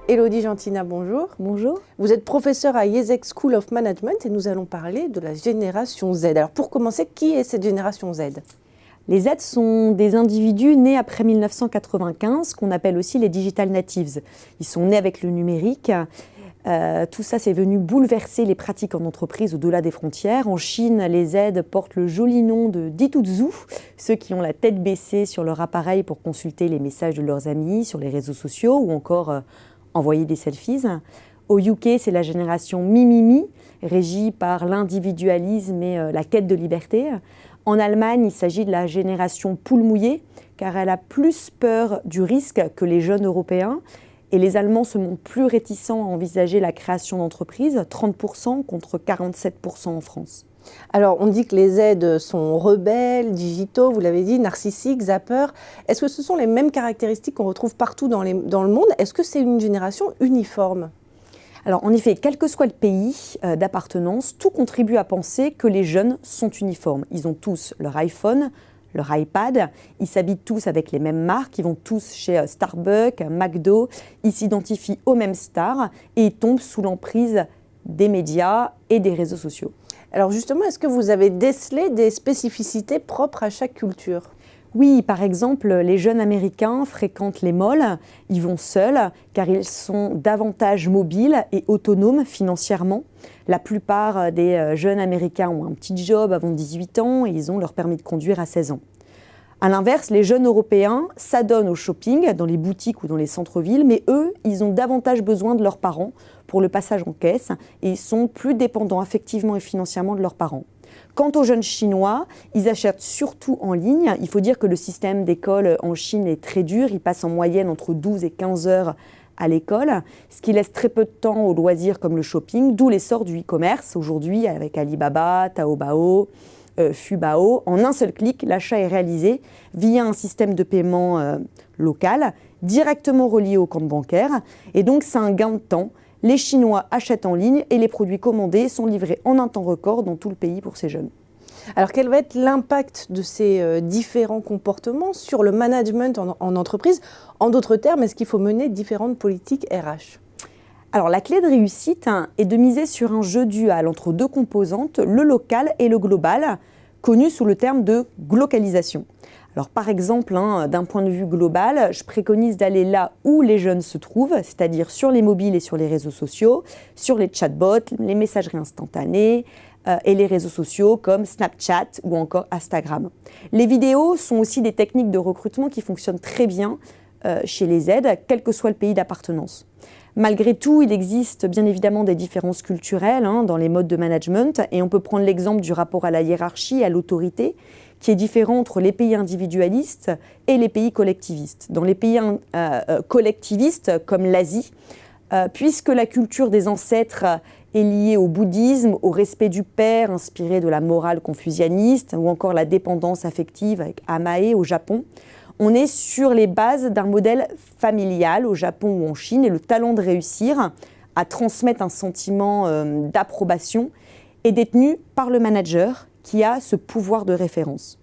Élodie Gentina, bonjour. Bonjour. Vous êtes professeure à IESEG School of Management et nous allons parler de la génération Z. Alors pour commencer, qui est cette génération Z ? Les Z sont des individus nés après 1995, qu'on appelle aussi les digital natives. Ils sont nés avec le numérique. Tout ça, c'est venu bouleverser les pratiques en entreprise au-delà des frontières. En Chine, les Z portent le joli nom de Dituzhu, ceux qui ont la tête baissée sur leur appareil pour consulter les messages de leurs amis sur les réseaux sociaux ou encore envoyer des selfies. Au UK, c'est la génération Mimimi, régie par l'individualisme et la quête de liberté. En Allemagne, il s'agit de la génération poule mouillée, car elle a plus peur du risque que les jeunes Européens. Et les Allemands se montrent plus réticents à envisager la création d'entreprises, 30% contre 47% en France. Alors, on dit que les Z sont rebelles, digitaux, vous l'avez dit, narcissiques, zappeurs. Est-ce que ce sont les mêmes caractéristiques qu'on retrouve partout dans le monde ? Est-ce que c'est une génération uniforme ? Alors, en effet, quel que soit le pays d'appartenance, tout contribue à penser que les jeunes sont uniformes. Ils ont tous leur iPhone, leur iPad, ils s'habillent tous avec les mêmes marques, ils vont tous chez Starbucks, McDo, ils s'identifient aux mêmes stars et ils tombent sous l'emprise des médias et des réseaux sociaux. Alors justement, est-ce que vous avez décelé des spécificités propres à chaque culture ? Oui, par exemple, les jeunes Américains fréquentent les malls, ils vont seuls car ils sont davantage mobiles et autonomes financièrement. La plupart des jeunes Américains ont un petit job avant 18 ans et ils ont leur permis de conduire à 16 ans. A l'inverse, les jeunes Européens s'adonnent au shopping dans les boutiques ou dans les centres-villes, mais eux, ils ont davantage besoin de leurs parents pour le passage en caisse et ils sont plus dépendants affectivement et financièrement de leurs parents. Quant aux jeunes Chinois, ils achètent surtout en ligne. Il faut dire que le système d'école en Chine est très dur. Ils passent en moyenne entre 12 et 15 heures à l'école, ce qui laisse très peu de temps aux loisirs comme le shopping, d'où l'essor du e-commerce aujourd'hui avec Alibaba, Taobao, Fubao. En un seul clic, l'achat est réalisé via un système de paiement local, directement relié au compte bancaire. Et donc, c'est un gain de temps. Les Chinois achètent en ligne et les produits commandés sont livrés en un temps record dans tout le pays pour ces jeunes. Alors, quel va être l'impact de ces différents comportements sur le management en entreprise ? En d'autres termes, est-ce qu'il faut mener différentes politiques RH ? Alors, la clé de réussite est de miser sur un jeu dual entre deux composantes, le local et le global, connu sous le terme de glocalisation. Alors, par exemple, d'un point de vue global, je préconise d'aller là où les jeunes se trouvent, c'est-à-dire sur les mobiles et sur les réseaux sociaux, sur les chatbots, les messageries instantanées et les réseaux sociaux comme Snapchat ou encore Instagram. Les vidéos sont aussi des techniques de recrutement qui fonctionnent très bien chez les Z, quel que soit le pays d'appartenance. Malgré tout, il existe bien évidemment des différences culturelles dans les modes de management et on peut prendre l'exemple du rapport à la hiérarchie et à l'autorité qui est différent entre les pays individualistes et les pays collectivistes. Dans les pays collectivistes comme l'Asie, puisque la culture des ancêtres est liée au bouddhisme, au respect du père inspiré de la morale confucianiste ou encore la dépendance affective avec Hamae au Japon, on est sur les bases d'un modèle familial au Japon ou en Chine et le talent de réussir à transmettre un sentiment d'approbation est détenu par le manager qui a ce pouvoir de référence.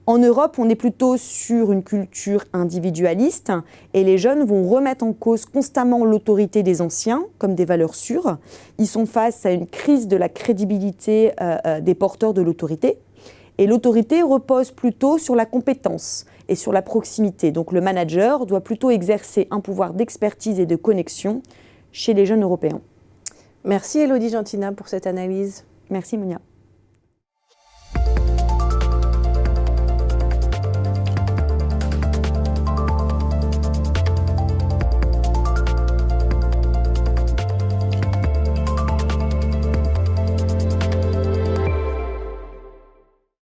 En Europe, on est plutôt sur une culture individualiste et les jeunes vont remettre en cause constamment l'autorité des anciens comme des valeurs sûres. Ils sont face à une crise de la crédibilité des porteurs de l'autorité. Et l'autorité repose plutôt sur la compétence et sur la proximité. Donc le manager doit plutôt exercer un pouvoir d'expertise et de connexion chez les jeunes Européens. Merci Élodie Gentina pour cette analyse. Merci Monia.